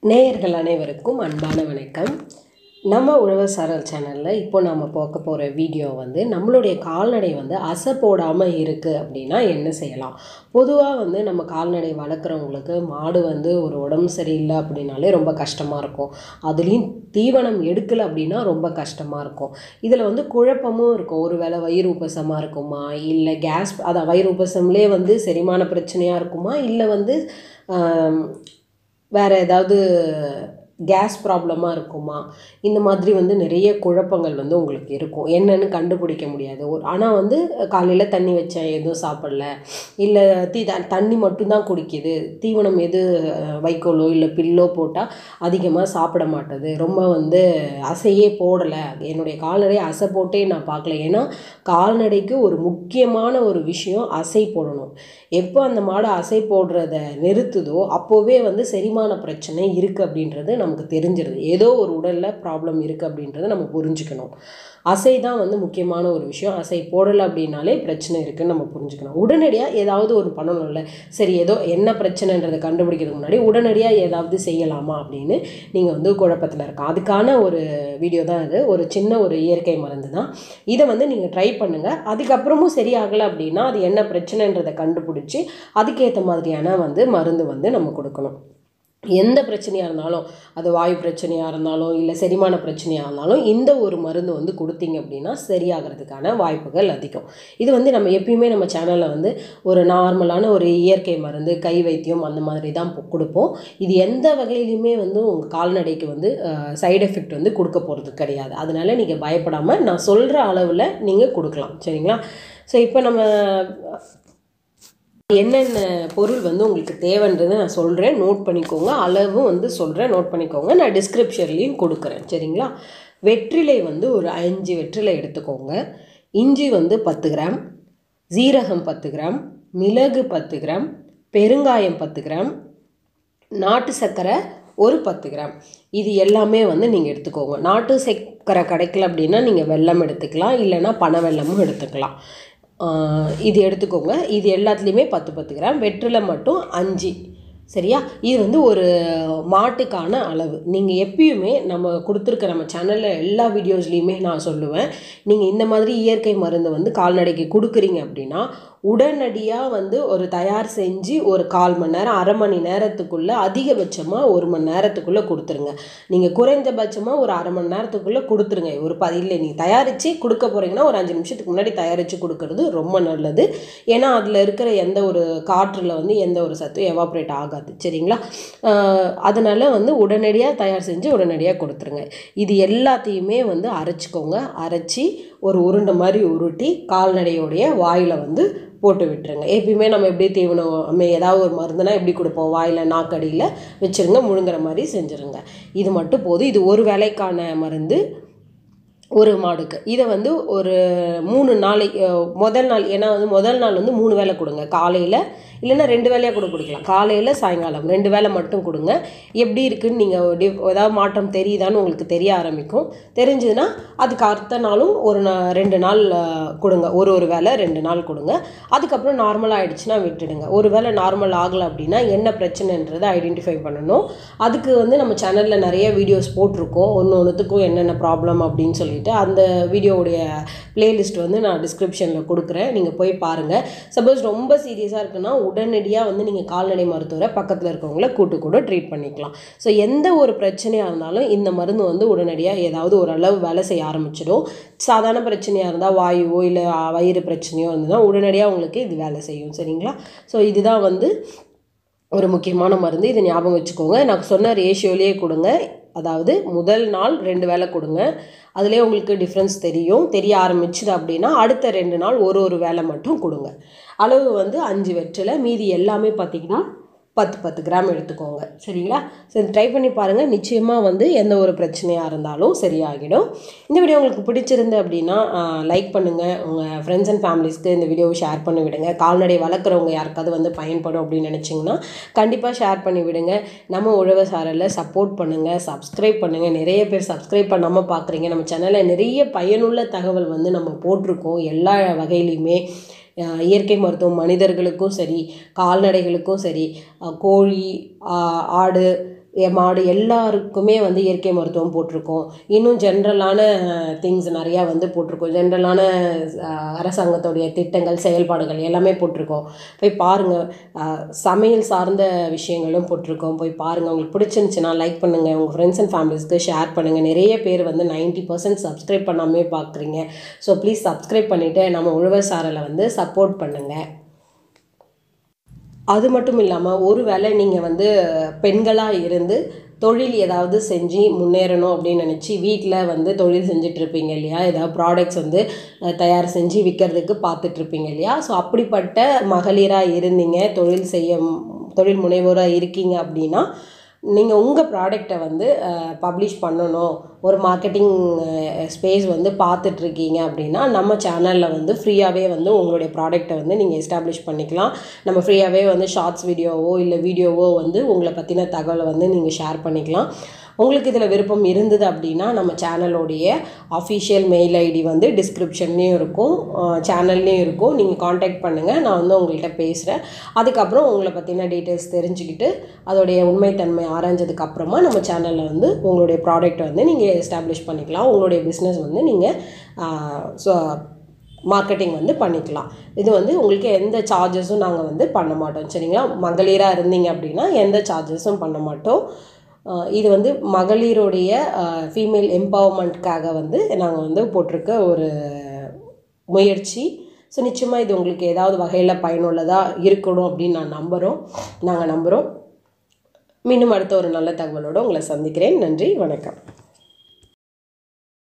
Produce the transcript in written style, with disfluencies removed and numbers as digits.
நேயர்கள் அனைவருக்கும் அன்பான வணக்கம். நம்ம உழவர் சாரல் சேனலில் இப்போ நம்ம பார்க்க போகிற வீடியோ நம்மளுடைய கால்நடை அசை போடாமல் இருக்குது அப்படின்னா என்ன செய்யலாம். பொதுவாக நம்ம கால்நடை வளர்க்குறவங்களுக்கு மாடு ஒரு உடம்பு சரியில்லை அப்படின்னாலே ரொம்ப கஷ்டமாக இருக்கும். அதுலேயும் தீவனம் எடுக்கலை அப்படின்னா ரொம்ப கஷ்டமாக இருக்கும். இதில் குழப்பமும் இருக்கும். ஒரு வேளை வயிறு உபசமாக இருக்குமா, இல்லை கேஸ் அதான் வயிறு உபசம்லேயே செரிமான பிரச்சனையாக இருக்குமா, இல்லை வேறு ஏதாவது கேஸ் ப்ராப்ளமாக இருக்குமா, இந்த மாதிரி நிறைய குழப்பங்கள் உங்களுக்கு இருக்கும். என்னன்னு கண்டுபிடிக்க முடியாது. ஆனால் காலையில் தண்ணி வச்சேன் எதுவும் சாப்பிடல, இல்லை தண்ணி மட்டும்தான் குடிக்குது, தீவனம் எது வைக்கோலோ இல்லை பில்லோ போட்டால் அதிகமாக சாப்பிட மாட்டேது, ரொம்ப அசையே போடலை, என்னுடைய கால்நடை அசை போட்டே நான் பார்க்கல. ஏன்னா கால்நடைக்கு ஒரு முக்கியமான ஒரு விஷயம் அசை போடணும். எப்போ அந்த மாடு அசை போடுறத நிறுத்துதோ அப்போவே செரிமான பிரச்சனை இருக்குது அப்படின்றது நமக்கு தெரிஞ்சிருது. ஏதோ ஒரு உடலில் ப்ராப்ளம் இருக்குது அப்படின்றத நம்ம புரிஞ்சுக்கணும். அசை தான் முக்கியமான ஒரு விஷயம். அசை போடலை அப்படின்னாலே பிரச்சனை இருக்குதுன்னு நம்ம புரிஞ்சுக்கணும். உடனடியாக ஏதாவது ஒரு பண்ணணும்ல. சரி, ஏதோ என்ன பிரச்சனைன்றதை கண்டுபிடிக்கிறதுக்கு முன்னாடி உடனடியாக ஏதாவது செய்யலாமா அப்படின்னு நீங்கள் குழப்பத்தில் இருக்கலாம். அதுக்கான ஒரு வீடியோ தான் இது. ஒரு சின்ன ஒரு இயற்கை மருந்து தான். இதை நீங்கள் ட்ரை பண்ணுங்கள். அதுக்கப்புறமும் சரியாகலை அப்படின்னா அது என்ன பிரச்சனைன்றதை கண்டுபிடிச்சி அதுக்கேற்ற மாதிரியான மருந்து நம்ம கொடுக்கணும். எந்த பிரச்சனையாக இருந்தாலும், அது வாயு பிரச்சனையாக இருந்தாலும் இல்லை செரிமான பிரச்சனையாக இருந்தாலும் இந்த ஒரு மருந்து கொடுத்தீங்க அப்படின்னா சரியாகிறதுக்கான வாய்ப்புகள் அதிகம். இது நம்ம எப்பயுமே நம்ம சேனலில் ஒரு நார்மலான ஒரு இயற்கை மருந்து, கை வைத்தியம் அந்த மாதிரி தான் கொடுப்போம். இது எந்த வகையிலையுமே உங்கள் கால்நடைக்கு சைடு எஃபெக்ட் கொடுக்க போகிறது கிடையாது. அதனால நீங்கள் பயப்படாமல் நான் சொல்கிற அளவில் நீங்கள் கொடுக்கலாம். சரிங்களா? ஸோ இப்போ நம்ம என்னென்ன பொருள் உங்களுக்கு தேவைன்றதை நான் சொல்கிறேன், நோட் பண்ணிக்கோங்க. அளவும் சொல்கிறேன், நோட் பண்ணிக்கோங்க. நான் டிஸ்கிரிப்ஷன்லேயும் கொடுக்குறேன். சரிங்களா? வெற்றிலை ஒரு 5 வெற்றிலை எடுத்துக்கோங்க. இஞ்சி 10 கிராம், சீரகம் 10 கிராம், மிளகு 10 கிராம், பெருங்காயம் 10 கிராம், நாட்டு சர்க்கரை ஒரு 10 கிராம். இது எல்லாமே நீங்கள் எடுத்துக்கோங்க. நாட்டு சர்க்கரை கிடைக்கல அப்படின்னா நீங்கள் வெல்லம் எடுத்துக்கலாம், இல்லைன்னா பனை வெல்லமும் எடுத்துக்கலாம். இது எடுத்துக்கோங்க. இது எல்லாத்துலேயுமே 10 கிராம். வெற்றிலை மட்டும் 5. சரியா? இது ஒரு மாட்டுக்கான அளவு. நீங்கள் எப்பயுமே நம்ம கொடுத்துருக்க நம்ம சேனலில் எல்லா வீடியோஸ்லேயுமே நான் சொல்லுவேன், நீங்கள் இந்த மாதிரி இயற்கை மருந்து கால்நடைக்கு கொடுக்குறீங்க அப்படின்னா உடனடியாக ஒரு தயார் செஞ்சு ஒரு 1/4 மணி நேரம், அரை மணி நேரத்துக்குள்ளே, அதிகபட்சமாக 1 மணி நேரத்துக்குள்ளே கொடுத்துருங்க. நீங்கள் குறைந்தபட்சமாக ஒரு அரை மணி நேரத்துக்குள்ளே கொடுத்துருங்க. இல்லை நீங்கள் தயாரித்து கொடுக்க போகிறீங்கன்னா ஒரு 5 நிமிஷத்துக்கு முன்னாடி தயாரித்து கொடுக்கறது ரொம்ப நல்லது. ஏன்னா அதில் இருக்கிற எந்த ஒரு காற்றில் எந்த ஒரு சத்தும் எவாப்ரேட் ஆகாது. சரிங்களா? அதனால் உடனடியாக தயார் செஞ்சு உடனடியாக கொடுத்துருங்க. இது எல்லாத்தையுமே அரைச்சிக்கோங்க. அரைச்சி ஒரு உருண்டை மாதிரி உருட்டி கால்நடையோடைய வாயில் போட்டு விட்டுருங்க. எப்பயுமே நம்ம எப்படி தீவனம் ஏதாவது ஒரு மருந்துனா எப்படி கொடுப்போம், வாயில் நாக்கடியில் வச்சுருங்க, முழுங்குற மாதிரி செஞ்சுருங்க. இது மட்டும் போதும். இது ஒரு வேளைக்கான மருந்து ஒரு மாடுக்கு. இதை ஒரு 3 நாளைக்கு முதல் நாள், ஏன்னா முதல் நாள் 3 வேளை கொடுங்க. காலையில் இல்லைன்னா 2 வேளையாக கூட கொடுக்கலாம். காலையில் சாயங்காலம் 2 வேளை மட்டும் கொடுங்க. எப்படி இருக்குதுன்னு நீங்கள் ஏதாவது மாற்றம் தெரியுதான்னு உங்களுக்கு தெரிய ஆரம்பிக்கும். தெரிஞ்சதுன்னா அதுக்கு அடுத்த நாளும் ஒரு 2 நாள் கொடுங்க. ஒரு வேளை 2 நாள் கொடுங்க. அதுக்கப்புறம் நார்மலாக ஆகிடுச்சுன்னா விட்டுடுங்க. ஒரு வேளை நார்மல் ஆகலை அப்படின்னா என்ன பிரச்சனைன்றதை ஐடென்டிஃபை பண்ணணும். அதுக்கு நம்ம சேனலில் நிறைய வீடியோஸ் போட்டிருக்கோம், ஒன்றுத்துக்கும் என்னென்ன ப்ராப்ளம் அப்படின்னு சொல்லிட்டு. அந்த வீடியோவுடைய பிளேலிஸ்ட் நான் டிஸ்கிரிப்ஷனில் கொடுக்குறேன், நீங்கள் போய் பாருங்கள். சப்போஸ் ரொம்ப சீரியஸாக இருக்குன்னா உடனடியாக நீங்கள் கால்நடை மருத்துவரை பக்கத்தில் இருக்கவங்கள கூட ட்ரீட் பண்ணிக்கலாம். ஸோ எந்த ஒரு பிரச்சனையாக இருந்தாலும் இந்த மருந்து உடனடியாக ஏதாவது ஒரு அளவு வேலை செய்ய ஆரம்பிச்சிடும். சாதாரண பிரச்சனையாக இருந்தால் வாயுவோ இல்லை வயிறு பிரச்சனையோ இருந்ததுன்னா உடனடியாக உங்களுக்கு இது வேலை செய்யும். சரிங்களா? ஸோ இதுதான் ஒரு முக்கியமான மருந்து. இதை ஞாபகம் வச்சுக்கோங்க. நான் சொன்ன ரேஷியோலேயே கொடுங்க. அதாவது முதல் நாள் 2 வேளை கொடுங்க. அதிலே உங்களுக்கு டிஃப்ரென்ஸ் தெரிய ஆரம்பிச்சுது அப்படின்னா அடுத்த 2 நாள் ஒரு வேளை மட்டும் கொடுங்க. அளவு 5 வெற்றிலை, மீதி எல்லாமே பார்த்திங்கன்னா 10 கிராம் எடுத்துக்கோங்க. சரிங்களா? சரி, ட்ரை பண்ணி பாருங்கள். நிச்சயமாக எந்த ஒரு பிரச்சனையாக இருந்தாலும் சரியாகிடும். இந்த வீடியோ உங்களுக்கு பிடிச்சிருந்து அப்படின்னா லைக் பண்ணுங்கள். உங்கள் ஃப்ரெண்ட்ஸ் அண்ட் ஃபேமிலிஸ்க்கு இந்த வீடியோவை ஷேர் பண்ணி விடுங்க. கால்நடை வளர்க்குறவங்க யாருக்காவது பயன்படும் அப்படின்னு நினச்சிங்கன்னா கண்டிப்பாக ஷேர் பண்ணி விடுங்க. நம்ம உழவர் சாரலில் சப்போர்ட் பண்ணுங்கள், சப்ஸ்கிரைப் பண்ணுங்கள். நிறைய பேர் சப்ஸ்கிரைப் பண்ணாமல் பார்க்குறீங்க. நம்ம சேனலில் நிறைய பயனுள்ள தகவல் நம்ம போட்டிருக்கோம். எல்லா வகையிலையுமே இயற்கை மருத்துவம் மனிதர்களுக்கும் சரி, கால்நடைகளுக்கும் சரி, கோழி, ஆடு மாடு எல்லாருக்குமே வந்து இயற்கை மருத்துவம் போட்டிருக்கோம். இன்னும் ஜென்ரலான திங்ஸ் நிறையா வந்து போட்டிருக்கோம். ஜென்ரலான அரசாங்கத்துடைய திட்டங்கள் செயல்பாடுகள் எல்லாமே போட்டிருக்கோம். போய் பாருங்கள். சமையல் சார்ந்த விஷயங்களும் போட்டிருக்கோம். போய் பாருங்கள். உங்களுக்கு பிடிச்சிருந்துச்சுன்னா லைக் பண்ணுங்கள், உங்கள் ஃப்ரெண்ட்ஸ் அண்ட் ஃபேமிலிஸ்க்கு ஷேர் பண்ணுங்கள். நிறைய பேர் வந்து 90% சப்ஸ்கிரைப் பண்ணாமே பார்க்குறீங்க. ஸோ ப்ளீஸ் சப்ஸ்கிரைப் பண்ணிவிட்டு நம்ம உழவர் சாரலை வந்து சப்போர்ட் பண்ணுங்கள். அது மட்டும் இல்லாமல் ஒருவேளை நீங்கள் வந்து பெண்களாக இருந்து தொழில் ஏதாவது செஞ்சு முன்னேறணும் அப்படின்னு நினச்சி வீட்டில் வந்து தொழில் செஞ்சிட்ருப்பீங்க இல்லையா, ஏதாவது ப்ராடக்ட்ஸ் வந்து தயார் செஞ்சு விற்கிறதுக்கு பார்த்துட்ருப்பீங்க இல்லையா. ஸோ அப்படிப்பட்ட மகளிராக இருந்தீங்க, தொழில் முனைவோராக இருக்கீங்க அப்படின்னா நீங்கள் உங்கள் ப்ராடக்டை வந்து பப்ளிஷ் பண்ணணும், ஒரு மார்க்கெட்டிங் ஸ்பேஸ் வந்து பார்த்துட்ருக்கீங்க அப்படின்னா நம்ம சேனலில் வந்து ஃப்ரீயாகவே வந்து உங்களுடைய ப்ராடக்டை வந்து நீங்கள் எஸ்டாப்ளிஷ் பண்ணிக்கலாம். நம்ம ஃப்ரீயாகவே வந்து ஷார்ட்ஸ் வீடியோவோ இல்லை வீடியோவோ வந்து உங்களை பற்றின தகவலை வந்து நீங்கள் ஷேர் பண்ணிக்கலாம். உங்களுக்கு இதில் விருப்பம் இருந்தது அப்படின்னா நம்ம சேனலோடைய அஃபிஷியல் மெயில் ஐடி வந்து டிஸ்கிரிப்ஷன்லேயும் இருக்கும், சேனல்லையும் இருக்கும். நீங்கள் காண்டாக்ட் பண்ணுங்கள், நான் வந்து உங்கள்கிட்ட பேசுகிறேன். அதுக்கப்புறம் உங்களை பற்றின டீட்டெயில்ஸ் தெரிஞ்சுக்கிட்டு அதோடைய உண்மைத்தன்மை ஆராய்ஞ்சதுக்கப்புறமா நம்ம சேனலில் வந்து உங்களுடைய ப்ராடக்ட்டை வந்து நீங்கள் எஸ்டாப்ளிஷ் பண்ணிக்கலாம். உங்களுடைய பிஸ்னஸ் வந்து நீங்கள் மார்க்கெட்டிங் வந்து பண்ணிக்கலாம். இது வந்து உங்களுக்கு எந்த சார்ஜஸும் நாங்கள் வந்து பண்ண மாட்டோம். சரிங்களா. மகளிராக இருந்தீங்க அப்படின்னா எந்த சார்ஜஸும் பண்ண மாட்டோம். இது வந்து மகளிருடைய ஃபீமேல் எம்பவர்மெண்ட்காக வந்து நாங்கள் வந்து போட்டிருக்க ஒரு முயற்சி. ஸோ நிச்சயமாக இது உங்களுக்கு ஏதாவது வகையில் பயனுள்ளதாக இருக்கணும் அப்படின்னு நாங்கள் நம்புகிறோம். மீண்டும் அடுத்த ஒரு நல்ல தகவலோடு உங்களை சந்திக்கிறேன். நன்றி, வணக்கம்.